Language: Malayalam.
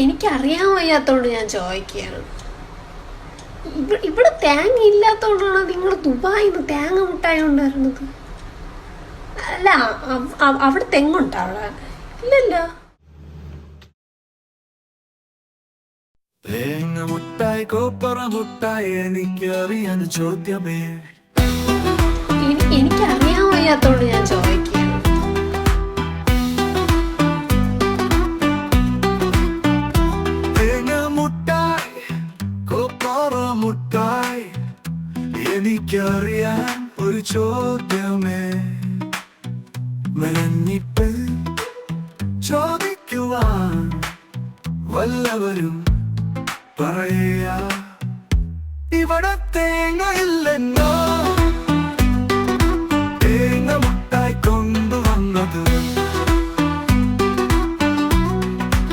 എനിക്കറിയാൻ വയ്യാത്തോണ്ട് ഞാൻ ചോദിക്കുകയാണ്. ഇവിടെ തേങ്ങ ഇല്ലാത്തോണ്ടാണ് നിങ്ങൾ ദുബായിൽ നിന്ന് തേങ്ങ മുട്ടായി കൊണ്ടുവരുന്നത്? അല്ല, അവിടെ തെങ്ങുണ്ടോ? അവിടെ ഇല്ലല്ലോ. തേങ്ങ മുട്ടായി കോപ്പറ മുട്ടായി എനിക്കറിയാൻ ചോദ്യമേ. എനിക്കറിയാൻ വയ്യാത്തോണ്ട് ഞാൻ ചോദിക്കുകയാണ്. തേങ്ങ മുട്ടായി കോപ്പറ മുട്ടായി എനിക്കറിയാൻ ഒരു ചോദ്യമേ. മെനഞ്ഞിട്ട് ചോദിക്കുവാൻ വല്ലവരും പറയാ ഇവിടെ തേങ്ങ ഇല്ലെന്നോ.